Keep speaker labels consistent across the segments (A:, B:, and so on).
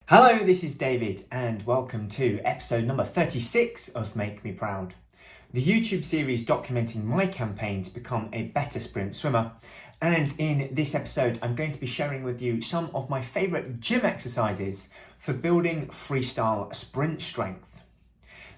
A: Hello, this is David and welcome to episode number 36 of Make Me Proud, the YouTube series documenting my campaign to become a better sprint swimmer. And in this episode, I'm going to be sharing with you some of my favourite gym exercises for building freestyle sprint strength.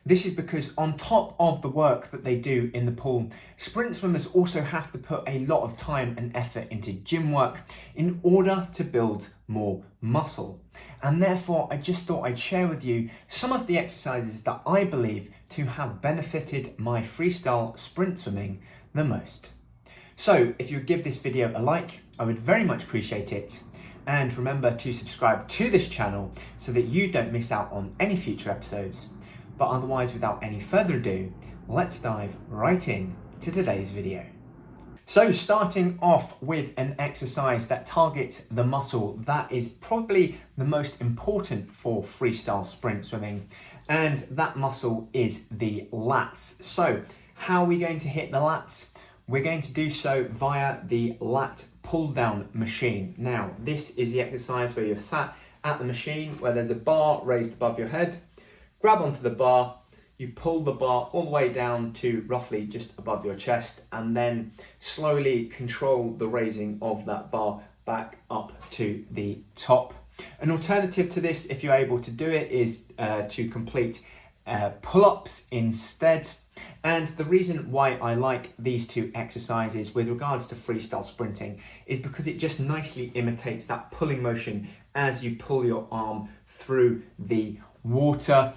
A: This is because on top of the work that they do in the pool, sprint swimmers also have to put a lot of time and effort into gym work in order to build more muscle. And therefore, I just thought I'd share with you some of the exercises that I believe to have benefited my freestyle sprint swimming the most. So if you would give this video a like, I would very much appreciate it. And remember to subscribe to this channel so that you don't miss out on any future episodes. But otherwise, without any further ado, let's dive right in to today's video. So starting off with an exercise that targets the muscle that is probably the most important for freestyle sprint swimming, and that muscle is the lats. So how are we going to hit the lats? We're going to do so via the Lat Pulldown machine. Now, this is the exercise where you're sat at the machine where there's a bar raised above your head. Grab onto the bar, you pull the bar all the way down to roughly just above your chest, and then slowly control the raising of that bar back up to the top. An alternative to this, if you're able to do it, is to complete pull-ups instead. And the reason why I like these two exercises with regards to freestyle sprinting is because it just nicely imitates that pulling motion as you pull your arm through the water,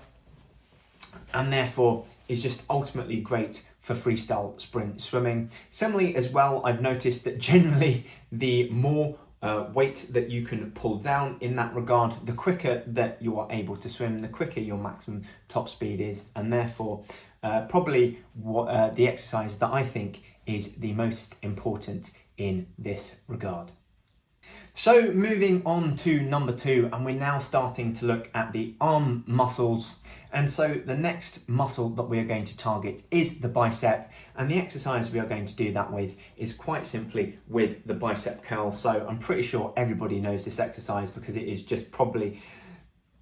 A: and therefore is just ultimately great for freestyle sprint swimming. Similarly as well, I've noticed that generally the more weight that you can pull down in that regard, the quicker that you are able to swim, the quicker your maximum top speed is, and therefore probably the exercise that I think is the most important in this regard. So moving on to number 2, and we're now starting to look at the arm muscles. And so the next muscle that we are going to target is the bicep, and the exercise we are going to do that with is quite simply with the bicep curl. So I'm pretty sure everybody knows this exercise because it is just probably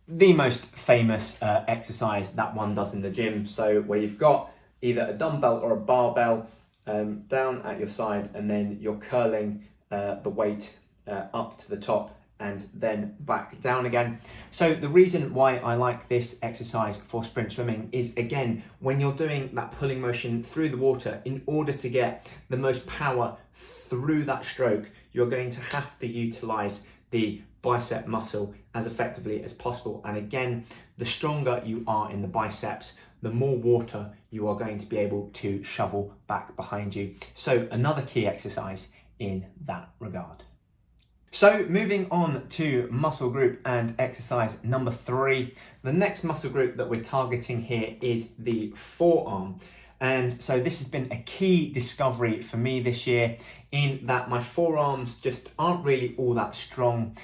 A: the most famous exercise that one does in the gym. So where you've got either a dumbbell or a barbell down at your side, and then you're curling the weight up to the top and then back down again. So the reason why I like this exercise for sprint swimming is, again, when you're doing that pulling motion through the water, in order to get the most power through that stroke, you're going to have to utilize the bicep muscle as effectively as possible. And again, the stronger you are in the biceps, the more water you are going to be able to shovel back behind you. So another key exercise in that regard. So moving on to muscle group and exercise number 3, the next muscle group that we're targeting here is the forearm. And so this has been a key discovery for me this year, in that my forearms just aren't really all that strong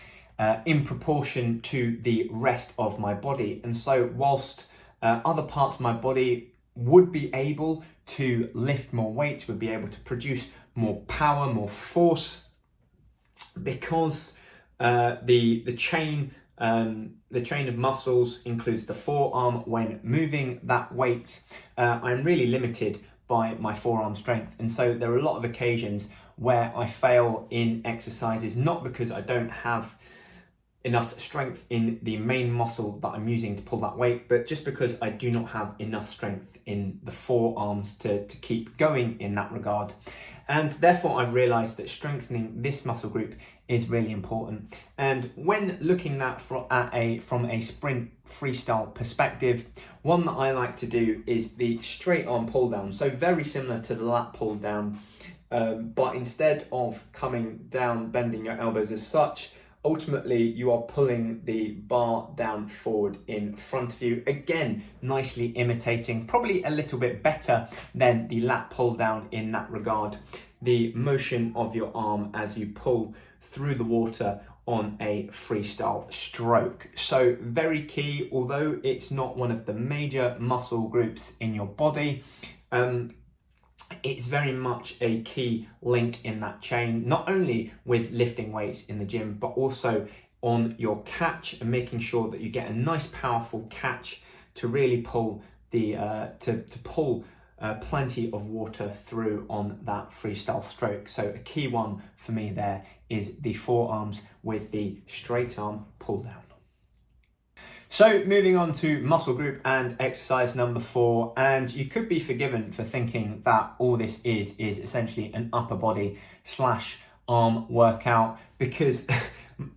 A: in proportion to the rest of my body. And so whilst other parts of my body would be able to lift more weight, would be able to produce more power, more force, because the chain of muscles includes the forearm when moving that weight, I'm really limited by my forearm strength. And so there are a lot of occasions where I fail in exercises, not because I don't have enough strength in the main muscle that I'm using to pull that weight, but just because I do not have enough strength in the forearms to keep going in that regard. And therefore I've realized that strengthening this muscle group is really important. And when looking at from a sprint freestyle perspective, one that I like to do is the straight arm pull down. So very similar to the lat pull down, but instead of coming down, bending your elbows as such, ultimately you are pulling the bar down forward in front of you. Again, nicely imitating, probably a little bit better than the lat pull down in that regard, the motion of your arm as you pull through the water on a freestyle stroke. So very key, although it's not one of the major muscle groups in your body, it's very much a key link in that chain, not only with lifting weights in the gym, but also on your catch and making sure that you get a nice powerful catch to really pull the plenty of water through on that freestyle stroke. So a key one for me there is the forearms with the straight arm pull down. So moving on to muscle group and exercise number 4, and you could be forgiven for thinking that all this is essentially an upper body / arm workout, because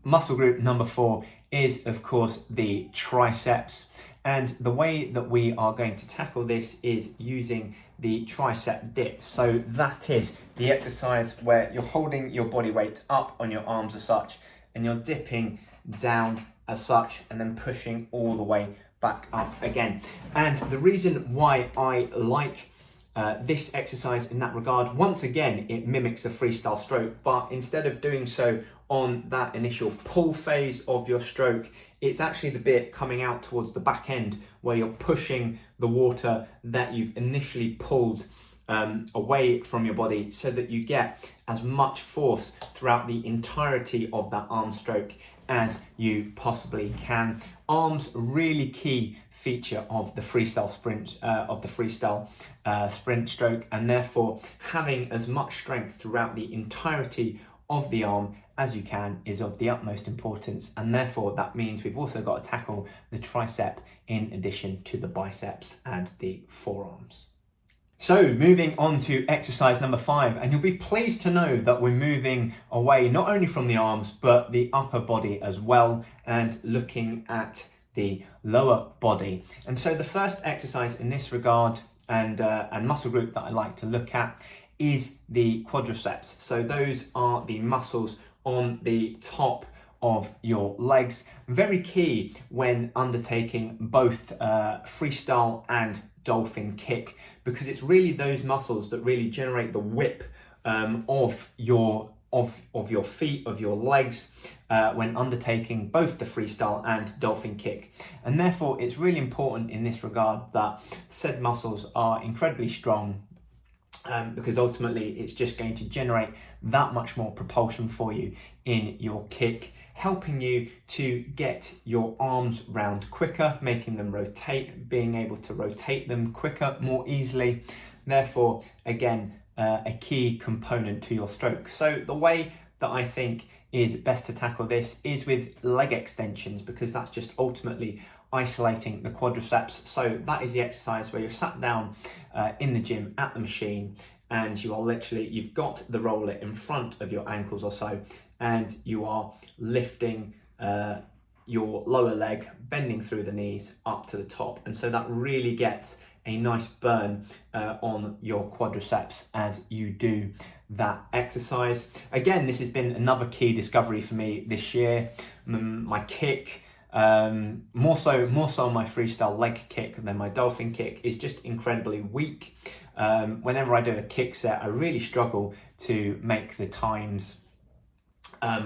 A: muscle group number 4 is of course the triceps, and the way that we are going to tackle this is using the tricep dip. So that is the exercise where you're holding your body weight up on your arms as such, and you're dipping down as such, and then pushing all the way back up again. And the reason why I like this exercise in that regard, once again, it mimics a freestyle stroke, but instead of doing so on that initial pull phase of your stroke, it's actually the bit coming out towards the back end where you're pushing the water that you've initially pulled away from your body, so that you get as much force throughout the entirety of that arm stroke as you possibly can. Arms, really key feature of the freestyle sprint stroke, and therefore having as much strength throughout the entirety of the arm as you can is of the utmost importance, and therefore that means we've also got to tackle the tricep in addition to the biceps and the forearms. So moving on to exercise number 5, and you'll be pleased to know that we're moving away not only from the arms but the upper body as well, and looking at the lower body. And so the first exercise in this regard and muscle group that I like to look at is the quadriceps. So those are the muscles on the top of your legs. Very key when undertaking both freestyle and dolphin kick, because it's really those muscles that really generate the whip of your feet, of your legs, when undertaking both the freestyle and dolphin kick. And therefore it's really important in this regard that said muscles are incredibly strong, because ultimately it's just going to generate that much more propulsion for you in your kick, helping you to get your arms round quicker, making them rotate, being able to rotate them quicker, more easily. Therefore, again, a key component to your stroke. So the way that I think is best to tackle this is with leg extensions, because that's just ultimately isolating the quadriceps. So that is the exercise where you're sat down in the gym at the machine, and you are literally, you've got the roller in front of your ankles or so, and you are lifting your lower leg, bending through the knees up to the top. And so that really gets a nice burn on your quadriceps as you do that exercise. Again, this has been another key discovery for me this year. My kick, more so my freestyle leg kick than my dolphin kick, is just incredibly weak. Whenever I do a kick set, I really struggle to make the times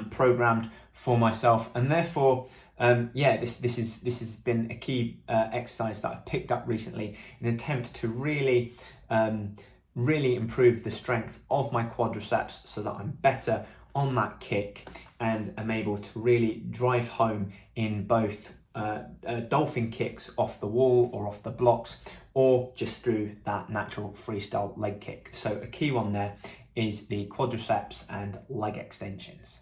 A: programmed for myself, and therefore this has been a key exercise that I've picked up recently in an attempt to really improve the strength of my quadriceps, so that I'm better on that kick and am able to really drive home in both dolphin kicks off the wall or off the blocks, or just through that natural freestyle leg kick. So a key one there is the quadriceps and leg extensions.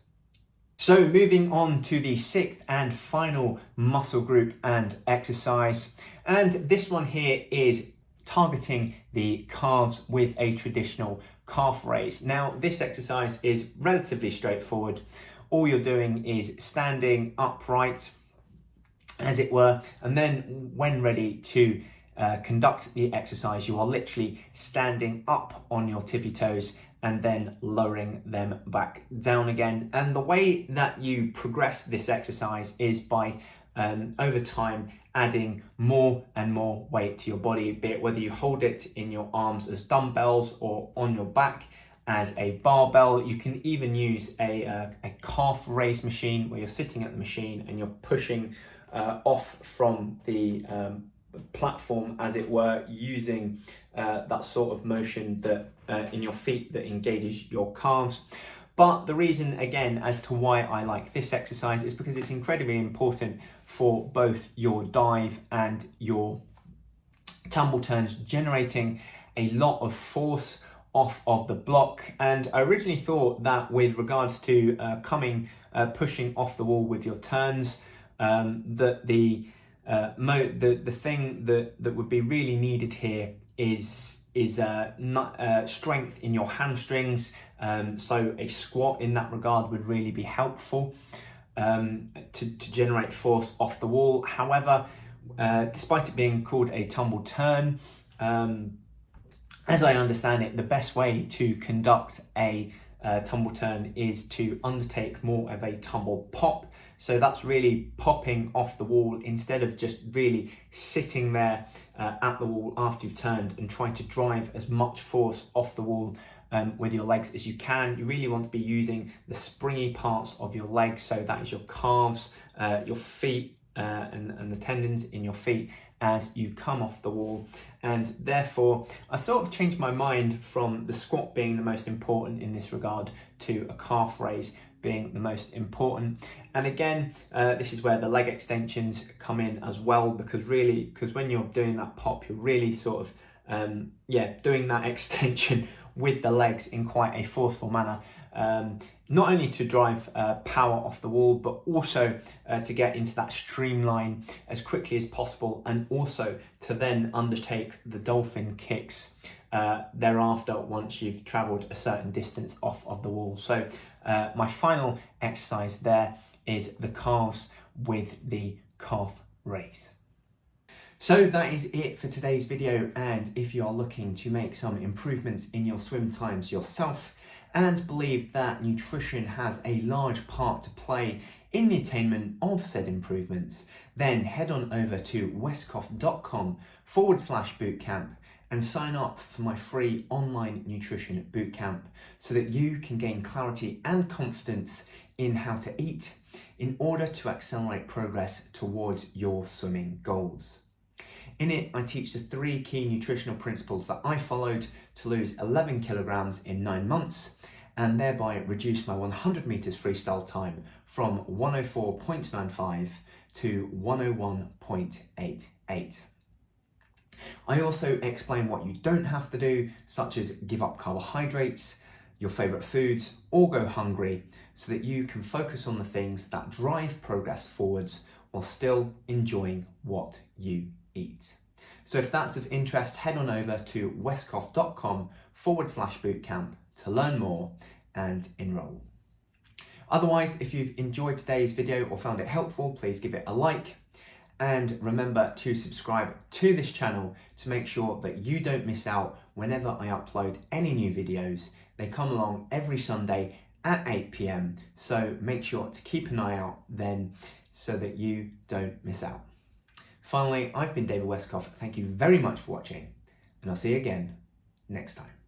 A: So moving on to the 6th and final muscle group and exercise, and this one here is targeting the calves with a traditional calf raise. Now this exercise is relatively straightforward. All you're doing is standing upright, as it were, and then when ready to conduct the exercise, you are literally standing up on your tippy toes and then lowering them back down again. And the way that you progress this exercise is by over time adding more and more weight to your body, be it whether you hold it in your arms as dumbbells or on your back as a barbell. You can even use a calf raise machine where you're sitting at the machine and you're pushing off from the platform, as it were, using that sort of motion that in your feet that engages your calves. But the reason, again, as to why I like this exercise is because it's incredibly important for both your dive and your tumble turns, generating a lot of force off of the block. And I originally thought that with regards to pushing off the wall with your turns, that the thing that would be really needed here is strength in your hamstrings. So a squat in that regard would really be helpful to generate force off the wall. However, despite it being called a tumble turn, as I understand it, the best way to conduct a tumble turn is to undertake more of a tumble pop. So that's really popping off the wall instead of just really sitting there at the wall after you've turned and trying to drive as much force off the wall with your legs as you can. You really want to be using the springy parts of your legs. So that is your calves, your feet, and the tendons in your feet as you come off the wall. And therefore, I've sort of changed my mind from the squat being the most important in this regard to a calf raise being the most important. And again, this is where the leg extensions come in as well, because when you're doing that pop, you're really sort of doing that extension with the legs in quite a forceful manner, not only to drive power off the wall, but also to get into that streamline as quickly as possible, and also to then undertake the dolphin kicks thereafter once you've traveled a certain distance off of the wall. So my final exercise there is the calves with the calf raise. So that is it for today's video, and if you are looking to make some improvements in your swim times yourself and believe that nutrition has a large part to play in the attainment of said improvements, then head on over to westcough.com/bootcamp and sign up for my free online nutrition bootcamp so that you can gain clarity and confidence in how to eat in order to accelerate progress towards your swimming goals. In it, I teach the 3 key nutritional principles that I followed to lose 11 kilograms in 9 months and thereby reduce my 100 meters freestyle time from 104.95 to 101.88. I also explain what you don't have to do, such as give up carbohydrates, your favorite foods, or go hungry, so that you can focus on the things that drive progress forwards while still enjoying what you eat. So if that's of interest, head on over to westcough.com/bootcamp to learn more and enroll. Otherwise, if you've enjoyed today's video or found it helpful, please give it a like. And remember to subscribe to this channel to make sure that you don't miss out whenever I upload any new videos. They come along every Sunday at 8 p.m. So make sure to keep an eye out then so that you don't miss out. Finally, I've been David Westcough. Thank you very much for watching, and I'll see you again next time.